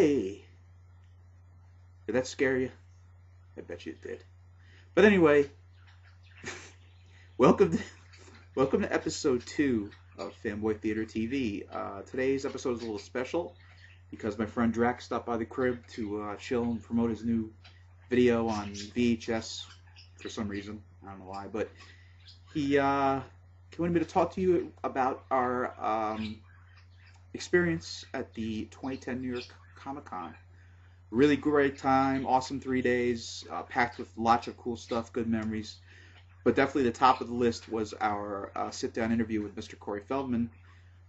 Hey! Did that scare you? I bet you it did. But anyway, welcome to episode 2 of Fanboy Theatre TV. Today's episode is a little special because my friend Drax stopped by the crib to chill and promote his new video on VHS for some reason. I don't know why, but he wanted me to talk to you about our experience at the 2010 New York Comicon. Really great time, awesome 3 days, packed with lots of cool stuff, good memories. But definitely the top of the list was our sit-down interview with Mr. Corey Feldman,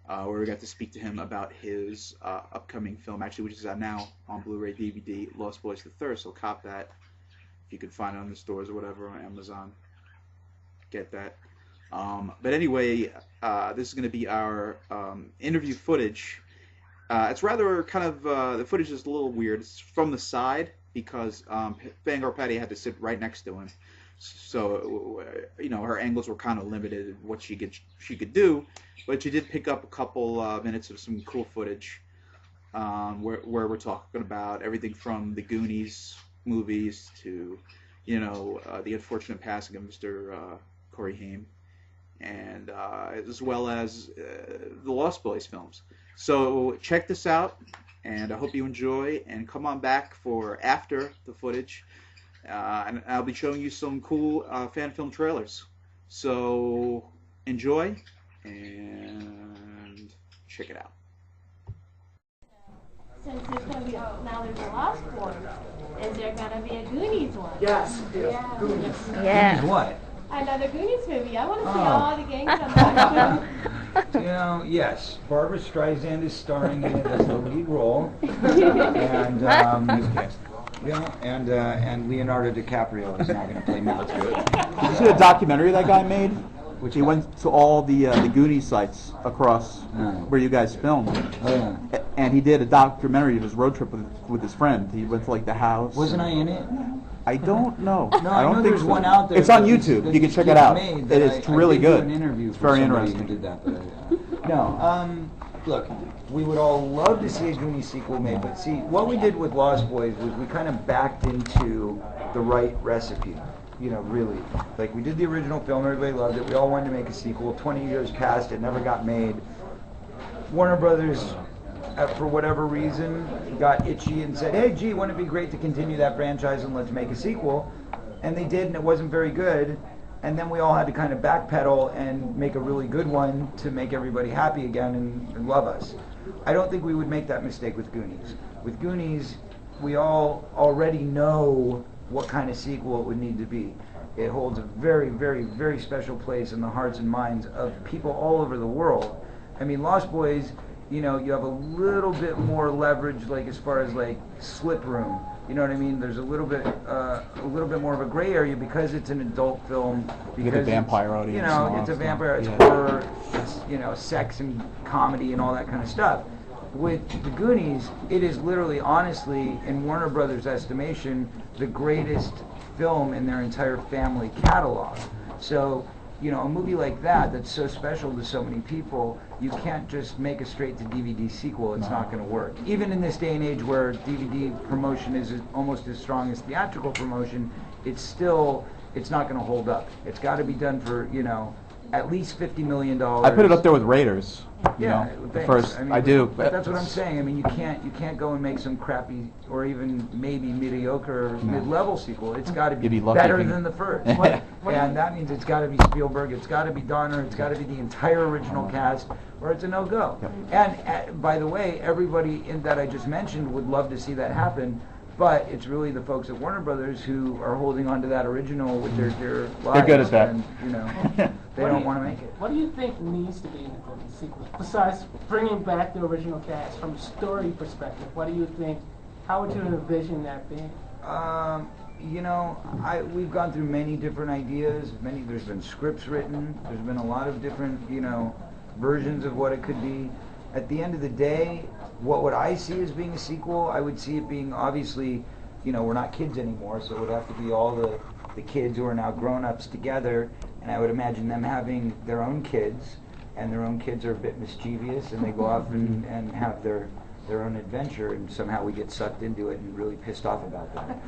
where we got to speak to him about his upcoming film, actually, which is out now on Blu-ray DVD, Lost Boys the Third. So cop that if you can find it on the stores or whatever, on Amazon. Get that. But anyway, this is going to be our interview footage. It's rather kind of, the footage is a little weird. It's from the side because Fangirl Patty had to sit right next to him. So, you know, her angles were kind of limited in what she could do. But she did pick up a couple minutes of some cool footage where we're talking about everything from the Goonies movies to, you know, the unfortunate passing of Mr. Corey Haim, and as well as the Lost Boys films. So check this out, and I hope you enjoy, and come on back for after the footage, and I'll be showing you some cool fan film trailers. So enjoy, and check it out. Since there's going to be now there's a Lost Boys, is there going to be a Goonies one? Yes, Yeah. Goonies. Yeah. Goonies what? Another Goonies movie. I want to see Oh. all the gang come back. You know, yes. Barbara Streisand is starring in it as the lead role, and and Leonardo DiCaprio is now going to play Matt. Did you see the documentary that guy made? Which He one? went to all the Goonies sites across where you guys filmed, Oh, yeah. and he did a documentary of his road trip with his friend. He went to like the house. Wasn't I in it? I don't know. No, I I don't know think there's so. one out there. It's on that YouTube. that You can check it kids out. made It that is I really did do good. An interview It's for very somebody interesting. Who did that, but no. Look, we would all love to see a Goonies sequel made, but see, what we did with Lost Boys was we kind of backed into the right recipe. You know, really. Like, we did the original film, everybody loved it, we all wanted to make a sequel, 20 years passed, it never got made. Warner Brothers, for whatever reason, got itchy and said, hey, gee, wouldn't it be great to continue that franchise and let's make a sequel? And they did, and it wasn't very good. And then we all had to kind of backpedal and make a really good one to make everybody happy again and love us. I don't think we would make that mistake with Goonies. With Goonies, we all already know what kind of sequel it would need to be. It holds a very, very, very special place in the hearts and minds of people all over the world. I mean, Lost Boys, you know, you have a little bit more leverage, like as far as like slip room. You know what I mean? There's a little bit more of a gray area because it's an adult film. Because You get a vampire it's, audience. you and know, all it's a that vampire, it's stuff. Yeah. horror, it's, you know, sex and comedy and all that kind of stuff. With the Goonies, it is literally, honestly, in Warner Brothers' estimation, the greatest film in their entire family catalog. So, you know, a movie like that, that's so special to so many people, you can't just make a straight-to-DVD sequel. It's not going to work. Even in this day and age where DVD promotion is almost as strong as theatrical promotion, it's not going to hold up. It's got to be done for, you know, at least $50 million. I put it up there with Raiders. You Yeah, know, the thanks. first. I mean, I do. But that's what I'm saying. I mean, you can't go and make some crappy or even maybe mediocre mid-level sequel. It's got to be You'd be lucky better if you- than the first. And that means it's got to be Spielberg, it's got to be Donner, it's got to be the entire original cast, or it's a no-go. And by the way, everybody that I just mentioned would love to see that happen. But it's really the folks at Warner Brothers who are holding on to that original with their lives. They're good at that. And, you know, they don't want to make it. What do you think needs to be in the Goonies sequel? Besides bringing back the original cast, from a story perspective, what do you think, how would you envision that being? You know, we've gone through many different ideas. There's been scripts written. There's been a lot of different, you know, versions of what it could be. At the end of the day, what would I see as being a sequel? I would see it being, obviously, you know, we're not kids anymore, so it would have to be all the kids who are now grown-ups together, and I would imagine them having their own kids, and their own kids are a bit mischievous, and they go off and have their their own adventure, and somehow we get sucked into it and really pissed off about that.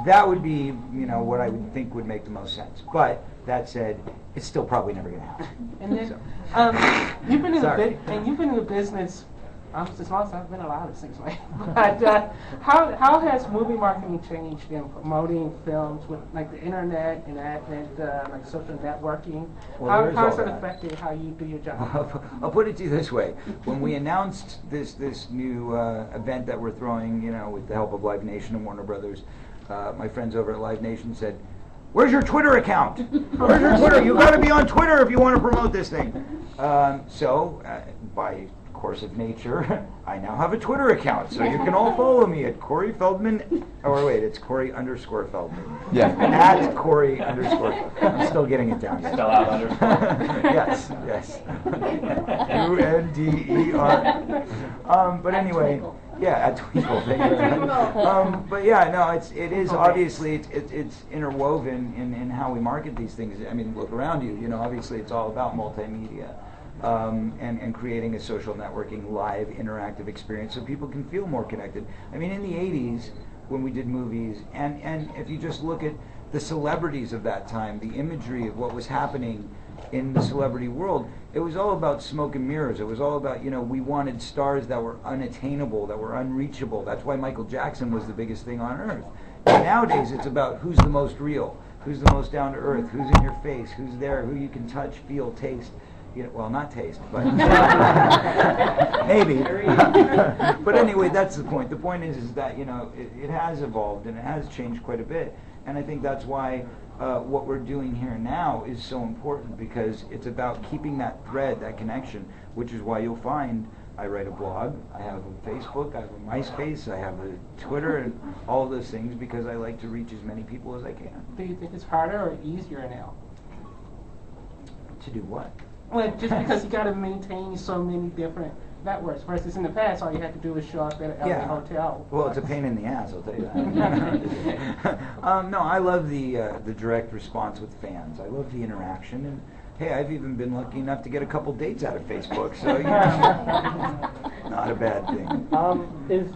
That would be, what I would think would make the most sense. But that said, it's still probably never going to happen. And then, you've been in the business as long as I've been alive, it seems like. But how has movie marketing changed in promoting films with like the internet and advent, like social networking? Well, how has it affected how you do your job? I'll put it to you this way: when we announced this new event that we're throwing, with the help of Live Nation and Warner Brothers, my friends over at Live Nation said, "Where's your Twitter account? Where's your Twitter? You got to be on Twitter if you want to promote this thing." So by course of nature, I now have a Twitter account, so you can all follow me at Corey Feldman. Oh wait, it's Corey_Feldman. Yeah. At Corey_. I'm still getting it down. Spell out underscore. Yes. UNDER. But anyway, yeah, at Twinkle. But yeah, no, it is obviously it's interwoven in how we market these things. I mean, look around you. Obviously it's all about multimedia. And creating a social networking, live, interactive experience so people can feel more connected. I mean, in the 80s, when we did movies, and if you just look at the celebrities of that time, the imagery of what was happening in the celebrity world, it was all about smoke and mirrors. It was all about, we wanted stars that were unattainable, that were unreachable. That's why Michael Jackson was the biggest thing on earth. And nowadays, it's about who's the most real, who's the most down to earth, who's in your face, who's there, who you can touch, feel, taste. Well, not taste, but maybe. But anyway, that's the point. The point is that it has evolved and it has changed quite a bit, and I think that's why what we're doing here now is so important, because it's about keeping that thread, that connection, which is why you'll find I write a blog, I have a Facebook, I have a MySpace, I have a Twitter, and all of those things, because I like to reach as many people as I can. Do you think it's harder or easier now? To do what? Well, just because you got to maintain so many different networks versus in the past, all you had to do was show up at a hotel. Well, it's a pain in the ass, I'll tell you that. No, I love the direct response with fans. I love the interaction, and hey, I've even been lucky enough to get a couple dates out of Facebook, so not a bad thing. Is